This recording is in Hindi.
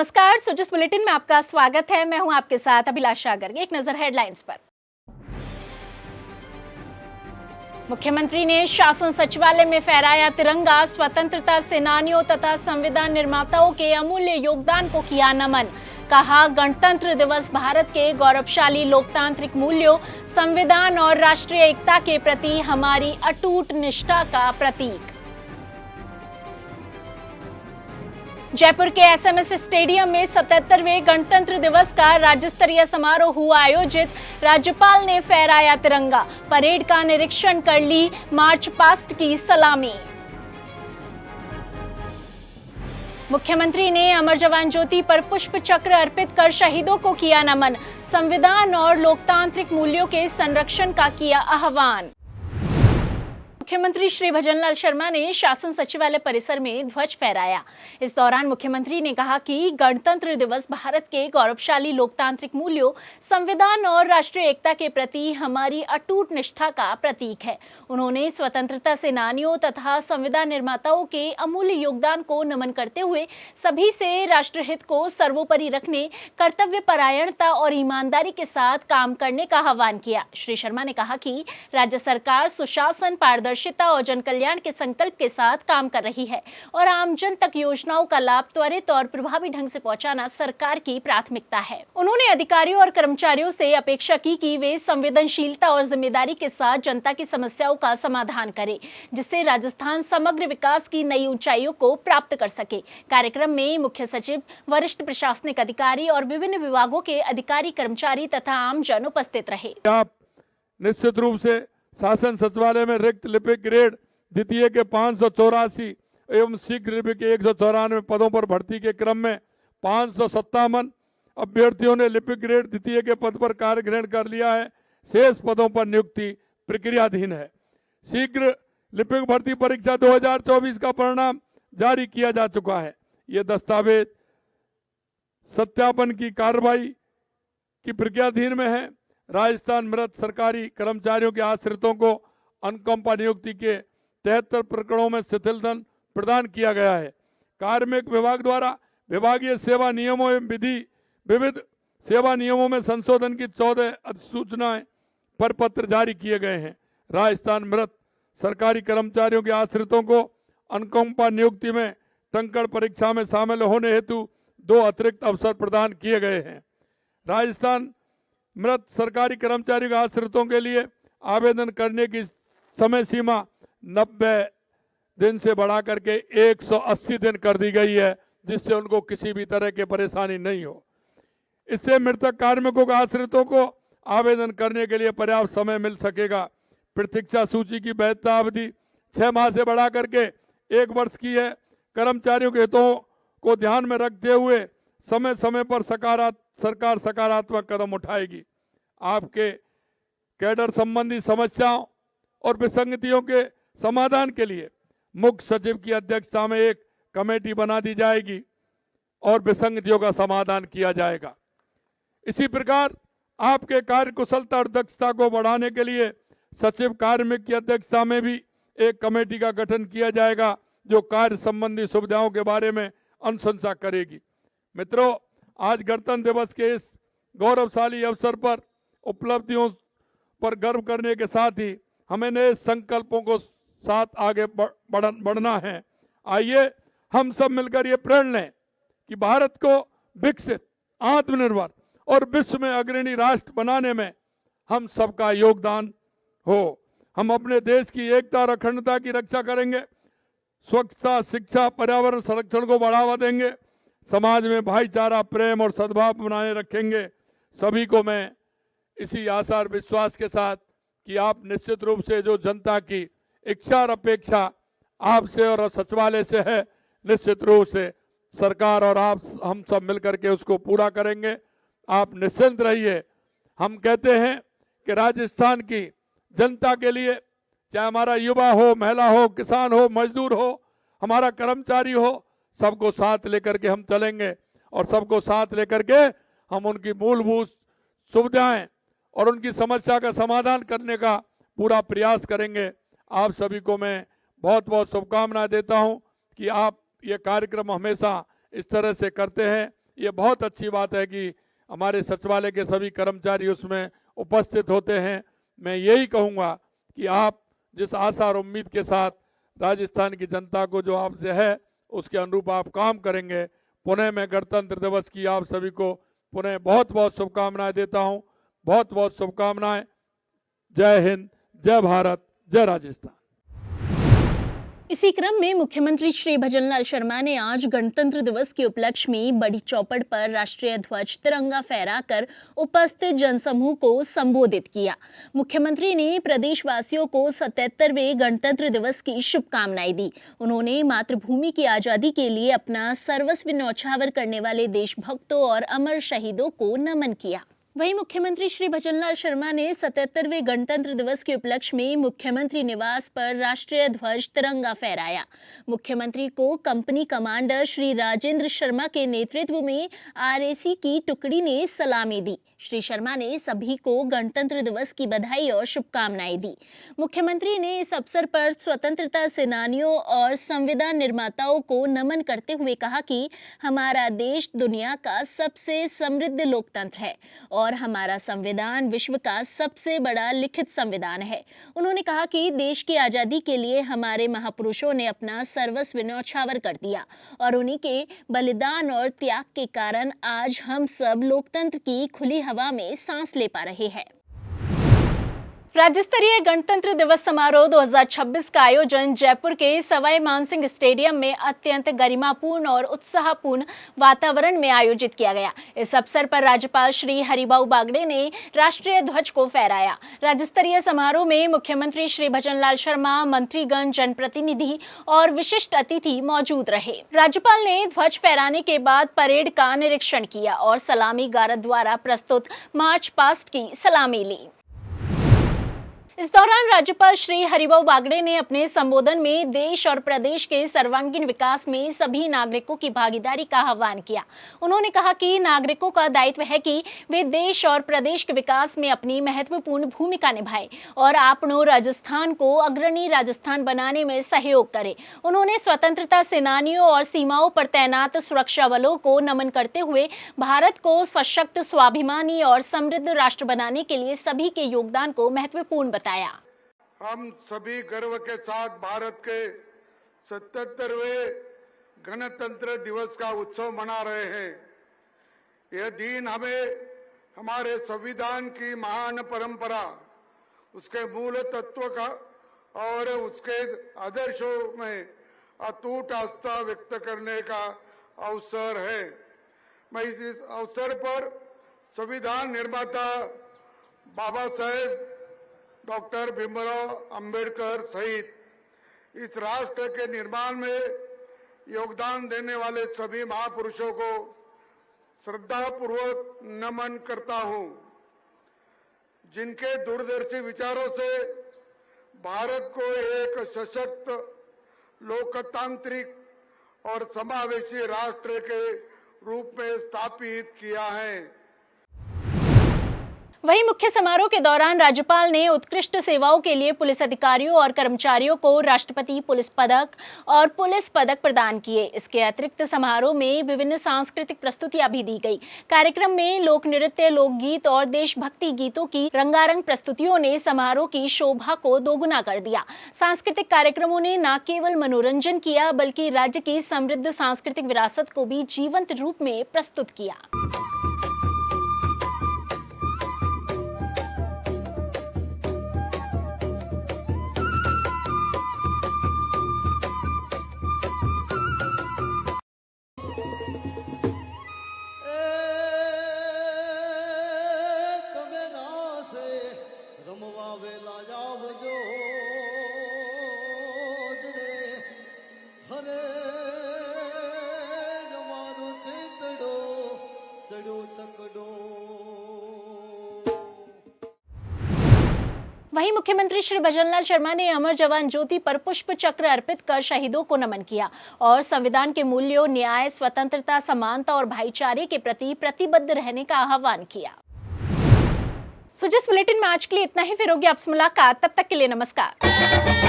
नमस्कार, सोजस बुलेटिन में आपका स्वागत है। मैं हूं आपके साथ अभिलाषा गर्ग। एक नजर हेडलाइंस पर। मुख्यमंत्री ने शासन सचिवालय में फहराया तिरंगा। स्वतंत्रता सेनानियों तथा संविधान निर्माताओं के अमूल्य योगदान को किया नमन। कहा, गणतंत्र दिवस भारत के गौरवशाली लोकतांत्रिक मूल्यों, संविधान और राष्ट्रीय एकता के प्रति हमारी अटूट निष्ठा का प्रतीक। जयपुर के एसएमएस स्टेडियम में 77वें गणतंत्र दिवस का राज्य स्तरीय समारोह हुआ आयोजित। राज्यपाल ने फहराया तिरंगा, परेड का निरीक्षण कर ली, मार्च पास्ट की सलामी। मुख्यमंत्री ने अमर जवान ज्योति पर पुष्प चक्र अर्पित कर शहीदों को किया नमन। संविधान और लोकतांत्रिक मूल्यों के संरक्षण का किया आह्वान। मुख्यमंत्री श्री भजनलाल शर्मा ने शासन सचिवालय परिसर में ध्वज फहराया। इस दौरान मुख्यमंत्री ने कहा कि गणतंत्र दिवस भारत के गौरवशाली लोकतांत्रिक मूल्यों, संविधान और राष्ट्रीय एकता के प्रति हमारी अटूट निष्ठा का प्रतीक है। उन्होंने स्वतंत्रता सेनानियों तथा संविधान निर्माताओं के अमूल्य योगदान को नमन करते हुए सभी से राष्ट्रहित को सर्वोपरि रखने, कर्तव्य परायणता और ईमानदारी के साथ काम करने का आह्वान किया। श्री शर्मा ने कहा कि राज्य सरकार सुशासन, पारदर्शिता और जन कल्याण के संकल्प के साथ काम कर रही है और आमजन तक योजनाओं का लाभ त्वरित और प्रभावी ढंग से पहुंचाना सरकार की प्राथमिकता है। उन्होंने अधिकारियों और कर्मचारियों से अपेक्षा की कि वे संवेदनशीलता और जिम्मेदारी के साथ जनता की समस्याओं का समाधान करें, जिससे राजस्थान समग्र विकास की नई ऊंचाइयों को प्राप्त कर सके। कार्यक्रम में मुख्य सचिव, वरिष्ठ प्रशासनिक अधिकारी और विभिन्न विभागों के अधिकारी, कर्मचारी तथा आमजन उपस्थित रहे। आप निश्चित रूप से शासन सचिवालय में रिक्त लिपिक ग्रेड द्वितीय के 584 एवं शीघ्र लिपिक के 194 पदों पर भर्ती के क्रम में 557 अभ्यर्थियों ने लिपिक ग्रेड द्वितीय के पद पर कार्य ग्रहण कर लिया है। शेष पदों पर नियुक्ति प्रक्रियाधीन है। शीघ्र लिपिक भर्ती परीक्षा 2024 का परिणाम जारी किया जा चुका है। ये दस्तावेज सत्यापन की कार्रवाई की प्रक्रियाधीन में है। राजस्थान मृत सरकारी कर्मचारियों के आश्रितों को अनुकंपा नियुक्ति के 73 प्रकरणों में शिथिलता प्रदान किया गया है। कार्मिक विभाग द्वारा विभागीय सेवा नियमों एवं विविध सेवा नियमों में संशोधन की 14 अधिसूचनाएं पर पत्र जारी किए गए हैं। राजस्थान मृत सरकारी कर्मचारियों के आश्रितों को अनुकंपा नियुक्ति में टंकण परीक्षा में शामिल होने हेतु 2 अतिरिक्त अवसर प्रदान किए गए हैं। राजस्थान मृत सरकारी कर्मचारी के आश्रितों के लिए आवेदन करने की समय सीमा 90 दिन से बढ़ा करके 180 दिन कर दी गई है, जिससे उनको किसी भी तरह की परेशानी नहीं हो। इससे मृतक कार्मिकों के आश्रितों को आवेदन करने के लिए पर्याप्त समय मिल सकेगा। प्रतीक्षा सूची की वैधता अवधि 6 माह से बढ़ा करके 1 वर्ष की है। कर्मचारियों के हितों को ध्यान में रखते हुए समय समय पर सरकार सकारात्मक कदम उठाएगी। आपके कैडर संबंधी समस्याओं और विसंगतियों के समाधान के लिए मुख्य सचिव की अध्यक्षता में एक कमेटी बना दी जाएगी और विसंगतियों का समाधान किया जाएगा। इसी प्रकार आपके कार्य कुशलता और दक्षता को बढ़ाने के लिए सचिव कार्मिक की अध्यक्षता में भी एक कमेटी का गठन किया जाएगा, जो कार्य संबंधी सुविधाओं के बारे में अनुशंसा करेगी। मित्रों, आज गणतंत्र दिवस के इस गौरवशाली अवसर पर उपलब्धियों पर गर्व करने के साथ ही हमें नए संकल्पों को साथ आगे बढ़ना है। आइए हम सब मिलकर ये प्रण लें कि भारत को विकसित, आत्मनिर्भर और विश्व में अग्रणी राष्ट्र बनाने में हम सबका योगदान हो। हम अपने देश की एकता और अखंडता की रक्षा करेंगे, स्वच्छता, शिक्षा, पर्यावरण संरक्षण को बढ़ावा देंगे, समाज में भाईचारा, प्रेम और सद्भाव बनाए रखेंगे। सभी को मैं इसी आशा और विश्वास के साथ कि आप निश्चित रूप से जो जनता की इच्छा और अपेक्षा आपसे और सचिवालय से है, निश्चित रूप से सरकार और आप हम सब मिलकर के उसको पूरा करेंगे। आप निश्चिंत रहिए। हम कहते हैं कि राजस्थान की जनता के लिए, चाहे हमारा युवा हो, महिला हो, किसान हो, मजदूर हो, हमारा कर्मचारी हो, सबको साथ लेकर के हम चलेंगे और सबको साथ लेकर के हम उनकी मूलभूत सुविधाएं और उनकी समस्या का समाधान करने का पूरा प्रयास करेंगे। आप सभी को मैं बहुत बहुत शुभकामनाएं देता हूं कि आप ये कार्यक्रम हमेशा इस तरह से करते हैं। ये बहुत अच्छी बात है कि हमारे सचिवालय के सभी कर्मचारी उसमें उपस्थित होते हैं। मैं यही कहूँगा कि आप जिस आशा और उम्मीद के साथ राजस्थान की जनता को जो आपसे है उसके अनुरूप आप काम करेंगे। पुनः मैं गणतंत्र दिवस की आप सभी को पुनः बहुत बहुत शुभकामनाएं देता हूं। बहुत बहुत शुभकामनाएं। जय हिंद, जय भारत, जय राजस्थान। इसी क्रम में मुख्यमंत्री श्री भजनलाल शर्मा ने आज गणतंत्र दिवस के उपलक्ष्य में बड़ी चौपड़ पर राष्ट्रीय ध्वज तिरंगा फहराकर उपस्थित जनसमूह को संबोधित किया। मुख्यमंत्री ने प्रदेशवासियों को 77वें गणतंत्र दिवस की शुभकामनाएं दी। उन्होंने मातृभूमि की आजादी के लिए अपना सर्वस्व न्यौछावर करने वाले देशभक्तों और अमर शहीदों को नमन किया। वहीं मुख्यमंत्री श्री भजनलाल शर्मा ने 77वें गणतंत्र दिवस के उपलक्ष्य में मुख्यमंत्री निवास पर राष्ट्रीय ध्वज तिरंगा फहराया। मुख्यमंत्री को कंपनी कमांडर श्री राजेंद्र शर्मा के नेतृत्व में आरएसी की टुकड़ी ने सलामी दी। श्री शर्मा ने सभी को गणतंत्र दिवस की बधाई और शुभकामनाएं दी। मुख्यमंत्री ने इस अवसर पर स्वतंत्रता सेनानियों और संविधान निर्माताओं को नमन करते हुए कहा कि हमारा देश दुनिया का सबसे समृद्ध लोकतंत्र है और हमारा संविधान विश्व का सबसे बड़ा लिखित संविधान है। उन्होंने कहा कि देश की आजादी के लिए हमारे महापुरुषों ने अपना सर्वस्व न्यौछावर कर दिया और उन्हीं के बलिदान और त्याग के कारण आज हम सब लोकतंत्र की खुली हवा में सांस ले पा रहे हैं। राज्य स्तरीय गणतंत्र दिवस समारोह 2026 का आयोजन जयपुर के सवाई मानसिंह स्टेडियम में अत्यंत गरिमापूर्ण और उत्साहपूर्ण वातावरण में आयोजित किया गया। इस अवसर पर राज्यपाल श्री हरिभाऊ बागड़े ने राष्ट्रीय ध्वज को फहराया। राज्य स्तरीय समारोह में मुख्यमंत्री श्री भजनलाल शर्मा, मंत्रीगण, जनप्रतिनिधि और विशिष्ट अतिथि मौजूद रहे। राज्यपाल ने ध्वज फहराने के बाद परेड का निरीक्षण किया और सलामी गारद द्वारा प्रस्तुत मार्च पास्ट की सलामी ली। इस दौरान राज्यपाल श्री हरिभाऊ बागड़े ने अपने संबोधन में देश और प्रदेश के सर्वांगीण विकास में सभी नागरिकों की भागीदारी का आह्वान किया। उन्होंने कहा कि नागरिकों का दायित्व है कि वे देश और प्रदेश के विकास में अपनी महत्वपूर्ण भूमिका निभाएं और आपनो राजस्थान को अग्रणी राजस्थान बनाने में सहयोग करें। उन्होंने स्वतंत्रता सेनानियों और सीमाओं पर तैनात सुरक्षा बलों को नमन करते हुए भारत को सशक्त, स्वाभिमानी और समृद्ध राष्ट्र बनाने के लिए सभी के योगदान को महत्वपूर्ण बताया। हम सभी गर्व के साथ भारत के 77वें गणतंत्र दिवस का उत्सव मना रहे हैं। यह दिन हमें हमारे संविधान की महान परंपरा, उसके मूल तत्व का और उसके आदर्शों में अटूट आस्था व्यक्त करने का अवसर है। मैं इस अवसर पर संविधान निर्माता बाबा साहेब डॉक्टर भीमराव अंबेडकर सहित इस राष्ट्र के निर्माण में योगदान देने वाले सभी महापुरुषों को श्रद्धापूर्वक नमन करता हूं, जिनके दूरदर्शी विचारों से भारत को एक सशक्त, लोकतांत्रिक और समावेशी राष्ट्र के रूप में स्थापित किया है। वहीं मुख्य समारोह के दौरान राज्यपाल ने उत्कृष्ट सेवाओं के लिए पुलिस अधिकारियों और कर्मचारियों को राष्ट्रपति पुलिस पदक और पुलिस पदक प्रदान किए। इसके अतिरिक्त समारोह में विभिन्न सांस्कृतिक प्रस्तुतियां भी दी गई। कार्यक्रम में लोक नृत्य, लोकगीत और देशभक्ति गीतों की रंगारंग प्रस्तुतियों ने समारोह की शोभा को दोगुना कर दिया। सांस्कृतिक कार्यक्रमों ने न केवल मनोरंजन किया बल्कि राज्य की समृद्ध सांस्कृतिक विरासत को भी जीवंत रूप में प्रस्तुत किया। वहीं मुख्यमंत्री श्री भजनलाल शर्मा ने अमर जवान ज्योति पर पुष्प चक्र अर्पित कर शहीदों को नमन किया और संविधान के मूल्यों, न्याय, स्वतंत्रता, समानता और भाईचारे के प्रति प्रतिबद्ध रहने का आह्वान किया। जिस बुलेटिन में आज के लिए इतना ही, फिर होगी आपसे मुलाकात। तब तक के लिए नमस्कार।